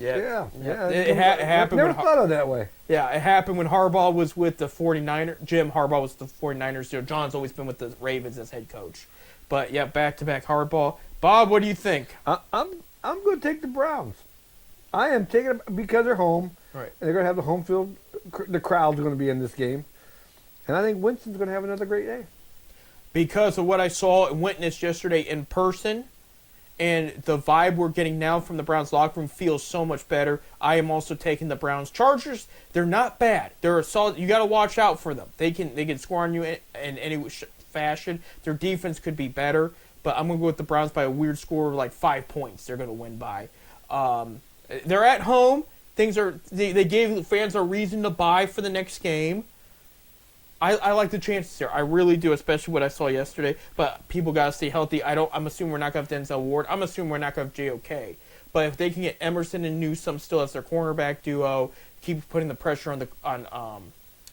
It happened. Never thought of it that way. Yeah, it happened when Harbaugh was with the 49ers. Jim Harbaugh was with the 49ers. You know, John's always been with the Ravens as head coach. But, yeah, back-to-back Harbaugh. Bob, what do you think? I'm going to take the Browns. I am taking them because they're home. Right. And they're going to have the home field. The crowd's going to be in this game. And I think Winston's going to have another great day. Because of what I saw and witnessed yesterday in person, and the vibe we're getting now from the Browns locker room feels so much better. I am also taking the Browns. Chargers, they're not bad. They're a solid. You got to watch out for them. They can score on you in any fashion. Their defense could be better, but I'm going to go with the Browns by a weird score of like 5 points. They're going to win by. They're at home. They gave the fans a reason to buy for the next game. I like the chances here. I really do, especially what I saw yesterday. But people got to stay healthy. I'm assuming we're not going to have Denzel Ward. I'm assuming we're not going to have JOK. But if they can get Emerson and Newsome still as their cornerback duo, keep putting the pressure on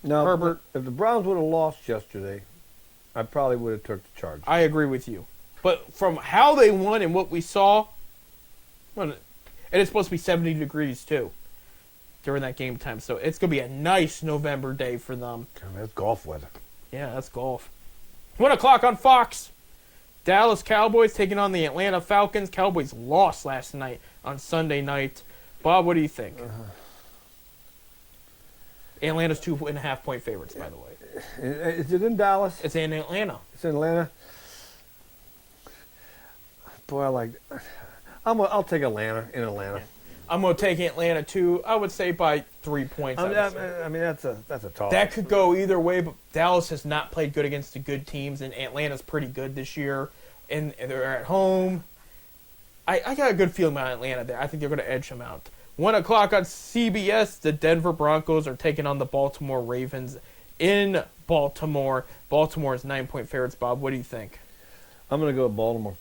now, Herbert. If the Browns would have lost yesterday, I probably would have took the Chargers. I agree with you. But from how they won and what we saw, and it's supposed to be 70 degrees too during that game time. So it's going to be a nice November day for them. That's golf weather. Yeah, that's golf. 1 o'clock on Fox. Dallas Cowboys taking on the Atlanta Falcons. Cowboys lost last night on Sunday night. Bob, what do you think? Atlanta's 2.5-point favorites, by the way. Is it in Dallas? It's in Atlanta. It's in Atlanta. Boy, I'll take Atlanta in Atlanta. Yeah. I'm going to take Atlanta, too. I would say by 3 points. I mean, that's a toss. That could go either way, but Dallas has not played good against the good teams, and Atlanta's pretty good this year, and they're at home. I got a good feeling about Atlanta there. I think they're going to edge them out. 1 o'clock on CBS, the Denver Broncos are taking on the Baltimore Ravens in Baltimore. Baltimore is 9-point favorites. Bob, what do you think? I'm going to go with Baltimore.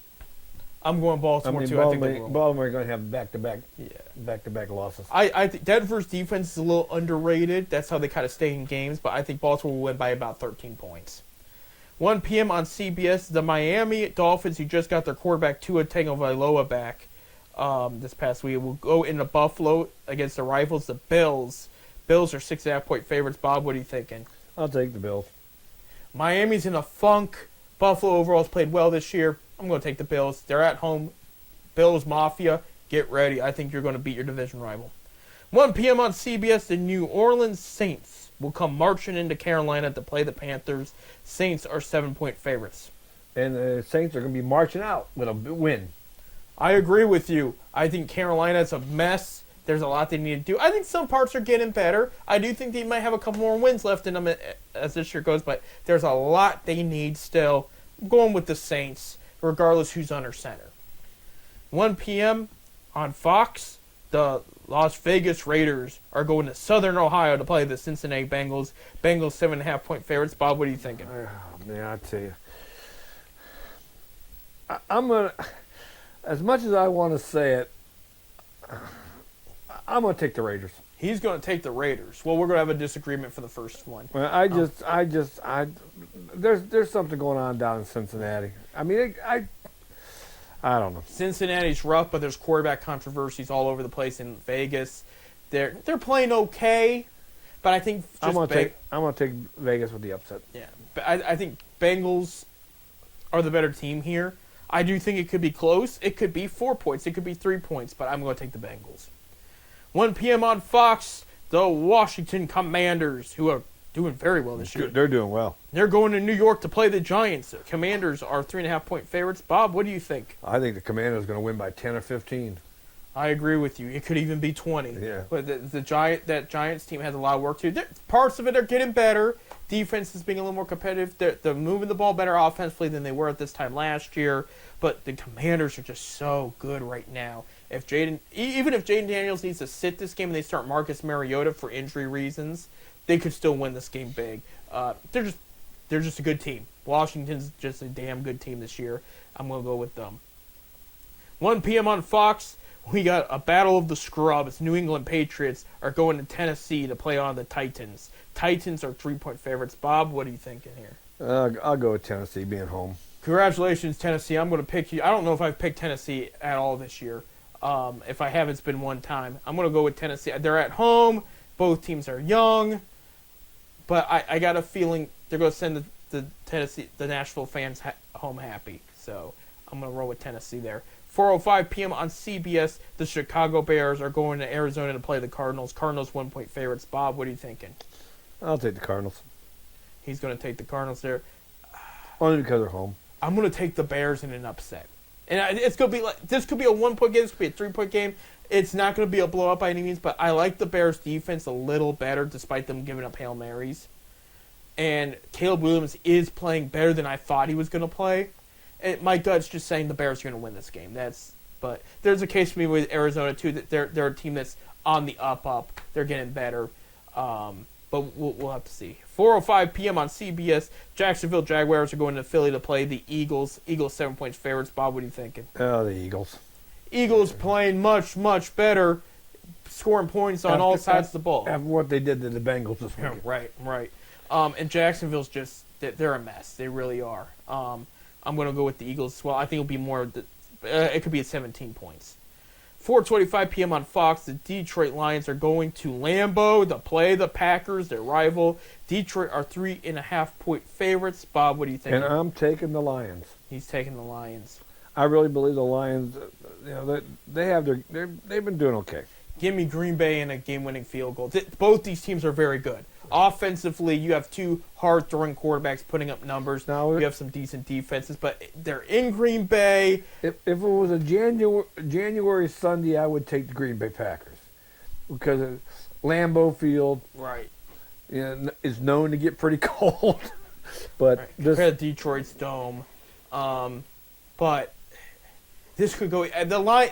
I'm going Baltimore, too. Baltimore are going to have back-to-back losses. I think Denver's defense is a little underrated. That's how they kind of stay in games, but I think Baltimore will win by about 13 points. 1 p.m. on CBS, the Miami Dolphins, who just got their quarterback Tua Tagovailoa back this past week, will go into Buffalo against the rivals, the Bills. Bills are 6.5-point favorites. Bob, what are you thinking? I'll take the Bills. Miami's in a funk. Buffalo overall has played well this year. I'm going to take the Bills. They're at home. Bills Mafia, get ready. I think you're going to beat your division rival. 1 p.m. on CBS, the New Orleans Saints will come marching into Carolina to play the Panthers. Saints are 7-point favorites. And the Saints are going to be marching out with a win. I agree with you. I think Carolina's a mess. There's a lot they need to do. I think some parts are getting better. I do think they might have a couple more wins left in them as this year goes, but there's a lot they need still. I'm going with the Saints, regardless who's under center. 1 p.m. on Fox, the Las Vegas Raiders are going to Southern Ohio to play the Cincinnati Bengals. Bengals 7.5-point favorites. Bob, what are you thinking? Oh, man, I tell you. I'm going to, as much as I want to say it, I'm going to take the Raiders. He's going to take the Raiders. Well, we're going to have a disagreement for the first one. Well, there's something going on down in Cincinnati. I mean, I don't know. Cincinnati's rough, but there's quarterback controversies all over the place in Vegas. They're playing okay, but I think just I'm gonna take Vegas with the upset. Yeah, but I think Bengals are the better team here. I do think it could be close. It could be 4 points. It could be 3 points, but I'm going to take the Bengals. 1 p.m. on Fox, the Washington Commanders, who are doing very well this year. They're doing well. They're going to New York to play the Giants. Commanders are 3.5-point favorites. Bob, what do you think? I think the Commanders are going to win by 10 or 15. I agree with you. It could even be 20. Yeah. But that Giants team has a lot of work to do. Parts of it are getting better. Defense is being a little more competitive. They're moving the ball better offensively than they were at this time last year. But the Commanders are just so good right now. Even if Jaden Daniels needs to sit this game and they start Marcus Mariota for injury reasons, they could still win this game big. They're just a good team. Washington's just a damn good team this year. I'm going to go with them. 1 p.m. on Fox, we got a battle of the scrubs. New England Patriots are going to Tennessee to play on the Titans. Titans are 3-point favorites. Bob, what are you thinking here? I'll go with Tennessee being home. Congratulations, Tennessee. I'm going to pick you. I don't know if I've picked Tennessee at all this year. If I have, it's been one time. I'm going to go with Tennessee. They're at home. Both teams are young. But I got a feeling they're going to send the Nashville fans home happy. So I'm going to roll with Tennessee there. 4:05 p.m. on CBS, the Chicago Bears are going to Arizona to play the Cardinals. Cardinals 1-point favorites. Bob, what are you thinking? I'll take the Cardinals. He's going to take the Cardinals there. Only because they're home. I'm going to take the Bears in an upset. And it's going to be this could be a 1-point game. This could be a 3-point game. It's not going to be a blow-up by any means, but I like the Bears' defense a little better despite them giving up Hail Marys. And Caleb Williams is playing better than I thought he was going to play. And my gut's just saying the Bears are going to win this game. But there's a case for me with Arizona, too, that they're a team that's on the up. They're getting better. But we'll have to see. 4:05 p.m. on CBS, Jacksonville Jaguars are going to Philly to play the Eagles. Eagles 7-point favorites. Bob, what are you thinking? Oh, the Eagles. Eagles playing much, much better, scoring points on all sides of the ball. After what they did to the Bengals this week. Right. And Jacksonville's they're a mess. They really are. I'm going to go with the Eagles as well. I think it'll be more. It could be at 17 points. 4:25 p.m. on Fox, the Detroit Lions are going to Lambeau to play the Packers, their rival. Detroit are 3.5-point favorites. Bob, what do you think? And I'm taking the Lions. He's taking the Lions. I really believe the Lions. They've been doing okay. Give me Green Bay and a game-winning field goal. Both these teams are very good. Offensively, you have two hard-throwing quarterbacks putting up numbers. Now, you have some decent defenses, but they're in Green Bay. If it was a January Sunday, I would take the Green Bay Packers because of Lambeau Field, right, is known to get pretty cold. But right. Compared to Detroit's dome, but this could go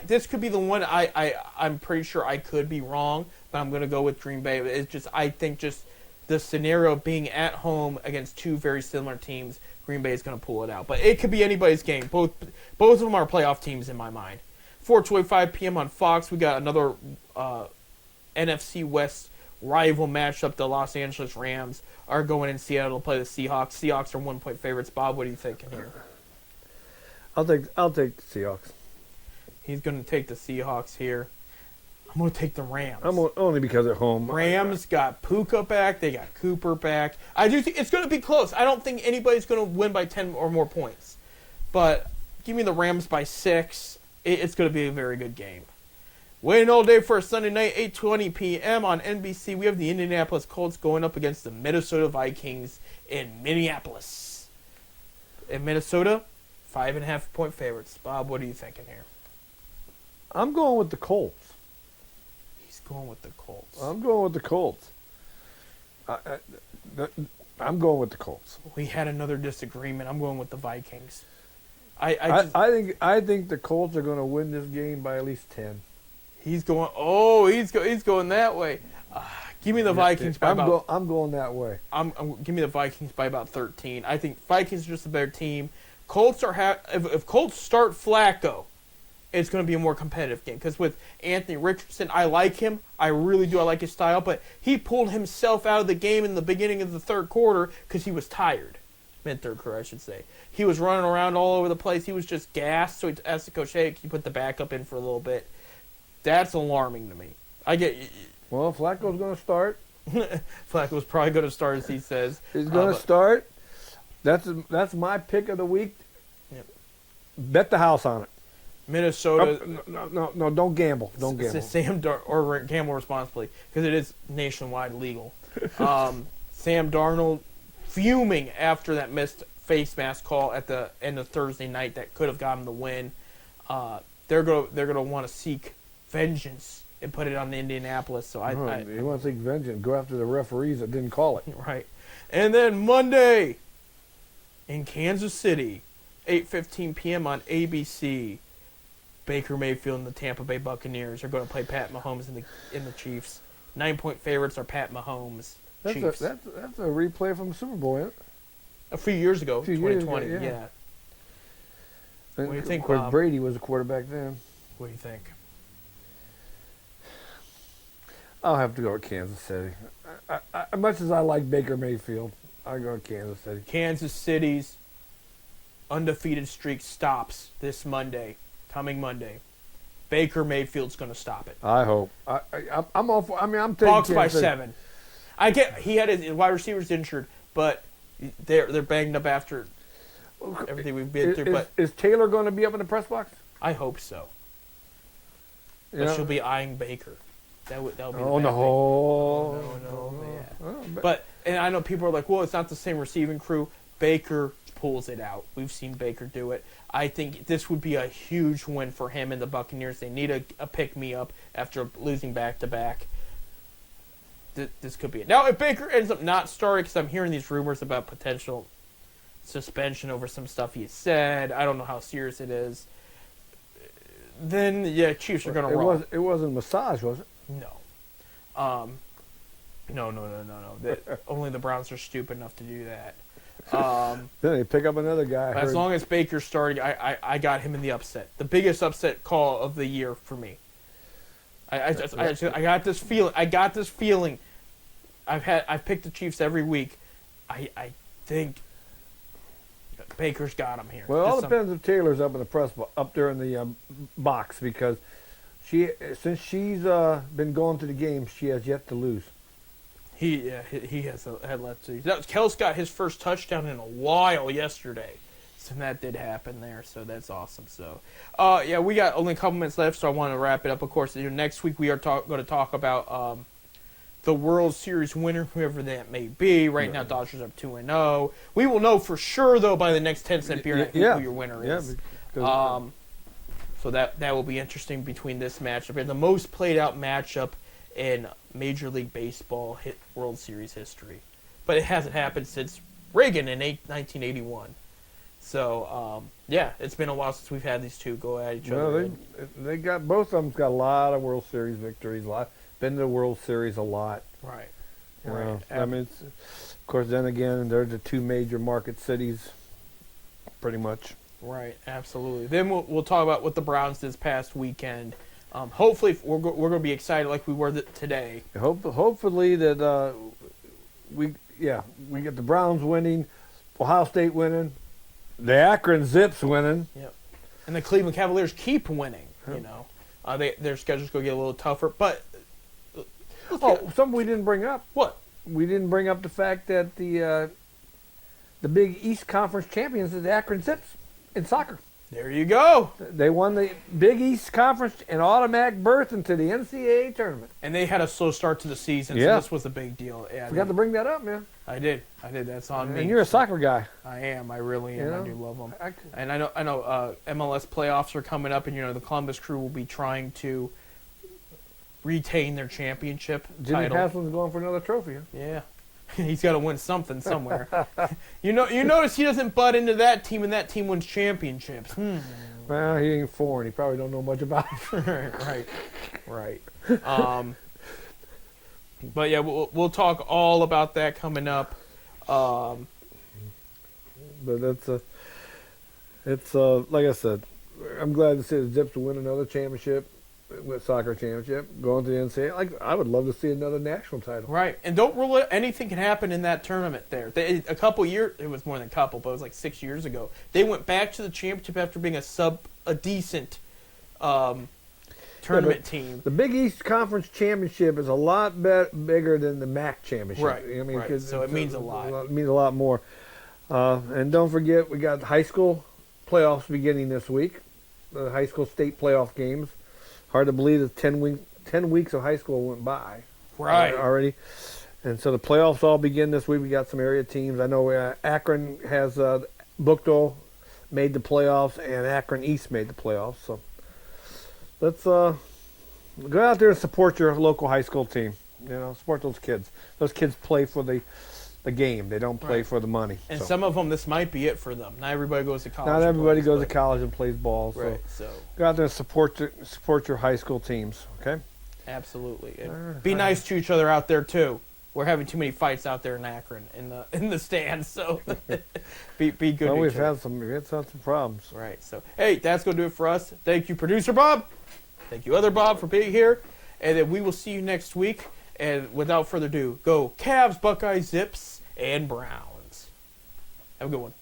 This could be the one I'm pretty sure I could be wrong, but I'm going to go with Green Bay. It's just I think just the scenario being at home against two very similar teams, Green Bay is going to pull it out. But it could be anybody's game. Both of them are playoff teams in my mind. 4:25 p.m. on Fox, we got another NFC West rival matchup. The Los Angeles Rams are going in Seattle to play the Seahawks. Seahawks are 1-point favorites. Bob, what are you thinking here? I'll take the Seahawks. He's going to take the Seahawks here. I'm going to take the Rams. Only because they're home. Rams got Puka back. They got Cooper back. I do think it's going to be close. I don't think anybody's going to win by 10 or more points. But give me the Rams by 6. It's going to be a very good game. Waiting all day for a Sunday night, 8:20 p.m. on NBC. We have the Indianapolis Colts going up against the Minnesota Vikings in Minneapolis. In Minnesota, 5.5-point favorites. Bob, what are you thinking here? I'm going with the Colts. He's going with the Colts. I'm going with the Colts. I'm going with the Colts. We had another disagreement. I'm going with the Vikings. I think the Colts are going to win this game by at least 10. He's going. Oh, he's going that way. Give me the Vikings by about. I'm going that way. Give me the Vikings by about 13. I think Vikings are just a better team. Colts are if Colts start Flacco, it's going to be a more competitive game. Because with Anthony Richardson, I like him. I really do. I like his style. But he pulled himself out of the game in the beginning of the third quarter because he was tired. Mid-third quarter, I should say. He was running around all over the place. He was just gassed. So he asked the coach, hey, can you put the backup in for a little bit? That's alarming to me. Well, Flacco's going to start. Flacco's probably going to start, as he says. He's going to start. That's my pick of the week. Yep. Bet the house on it. Minnesota. No, don't gamble. Don't gamble. Or gamble responsibly, because it is nationwide legal. Sam Darnold fuming after that missed face mask call at the end of Thursday night that could have gotten the win. They're gonna want to seek vengeance and put it on Indianapolis. So you want to seek vengeance? Go after the referees that didn't call it. Right. And then Monday in Kansas City, 8:15 p.m. on ABC. Baker Mayfield and the Tampa Bay Buccaneers are going to play Pat Mahomes in the Chiefs. 9-point favorites are Pat Mahomes. Chiefs. That's a replay from the Super Bowl, isn't it? A few years ago, 2020. Years ago, yeah. What do you think, Of course, Bob? Brady was the quarterback then. What do you think? I'll have to go with Kansas City. As much as I like Baker Mayfield, I go with Kansas City. Kansas City's undefeated streak stops this coming Monday. Baker Mayfield's going to stop it. I hope. I'm all for. I mean, I'm taking Bucs by Kansas City. 7. He had his wide receivers injured, but they're banged up after everything we've been through. But is Taylor going to be up in the press box? I hope so. Yeah. But she'll be eyeing Baker. That would be. Oh the bad thing. no! Yeah. But I know people are like, well, it's not the same receiving crew. Baker pulls it out. We've seen Baker do it. I think this would be a huge win for him and the Buccaneers. They need a pick-me-up after losing back-to-back. This could be it. Now, if Baker ends up not starting, because I'm hearing these rumors about potential suspension over some stuff he said, I don't know how serious it is, then, yeah, Chiefs are going to roll. It wasn't massage, was it? No. No. Only the Browns are stupid enough to do that. Then they pick up another guy. As long as Baker's starting, I got him in the upset. The biggest upset call of the year for me. I got this feeling. I've picked the Chiefs every week. I think Baker's got him here. Well, it all depends if Taylor's up in the press up there in the box, because since she's been going to the games, she has yet to lose. He has had left to. Kels got his first touchdown in a while yesterday, so that did happen there. So that's awesome. So, we got only a couple minutes left, so I want to wrap it up. Of course, next week we are going to talk about the World Series winner, whoever that may be. Right now, Dodgers up 2-0. We will know for sure though by the next 10-cent beer who your winner is. So that will be interesting between this matchup and the most played out matchup in Major League Baseball World Series history. But it hasn't happened since Reagan in 1981. So, it's been a while since we've had these two go at each other. They got both of them got a lot of World Series victories. Been to the World Series a lot. Right. I mean, of course, then again, they're the two major market cities, pretty much. Right, absolutely. Then we'll talk about what the Browns did this past weekend. Hopefully, we're going to be excited like we were today. Hopefully that we get the Browns winning, Ohio State winning, the Akron Zips winning. Yep. And the Cleveland Cavaliers keep winning. You know, Their schedule's going to get a little tougher. But Oh, something we didn't bring up. what? We didn't bring up the fact that the Big East Conference champions is the Akron Zips in soccer. There you go. They won the Big East Conference and automatic berth into the NCAA tournament. And they had a slow start to the season, Yeah. so this was a big deal. Yeah, Forgot to bring that up, man. I did. That's on me. And you're a soccer guy. I am. I really am. You I know? do love them. I- And I know. MLS playoffs are coming up, and the Columbus Crew will be trying to retain their championship Jimmy title. Haslam's going for another trophy. Huh? Yeah, he's got to win something somewhere. You notice he doesn't butt into that team, and that team wins championships. Well, he ain't foreign. He probably don't know much about it. right. But yeah, we'll talk all about that coming up. But it's like I said, I'm glad to see the Zips win another championship, with soccer championship, going to the NCAA. Like, I would love to see another national title. Right, and don't rule it. Anything can happen in that tournament. There, a couple years. It was more than a couple, but it was like 6 years ago. They went back to the championship after being a decent tournament team. The Big East Conference Championship is a lot bigger than the MAC Championship. Right, I mean, right. 'cause So it means a lot. It means a lot more. And don't forget, we got high school playoffs beginning this week. The high school state playoff games. Hard to believe that 10 weeks of high school went by. Right. Already. And so the playoffs all begin this week. We got some area teams. I know Akron has Buchtel made the playoffs, and Akron East made the playoffs. So let's go out there and support your local high school team. Support those kids. Those kids play for the game. They don't play Right. for the money. And so. some of them, this might be it for them. Not everybody goes to college. Not and everybody plays, goes but- to college and plays ball. So Right. So go out there and support your high school teams. Okay. absolutely, and Alright. be nice to each other out there too. We're having too many fights out there in Akron in the stands. So be good. Well, to we've each other. had some problems. Right. So, hey, that's going to do it for us. Thank you, producer Bob. Thank you, other Bob, for being here. And then we will see you next week. And without further ado, go Cavs, Buckeyes, Zips, and Browns. Have a good one.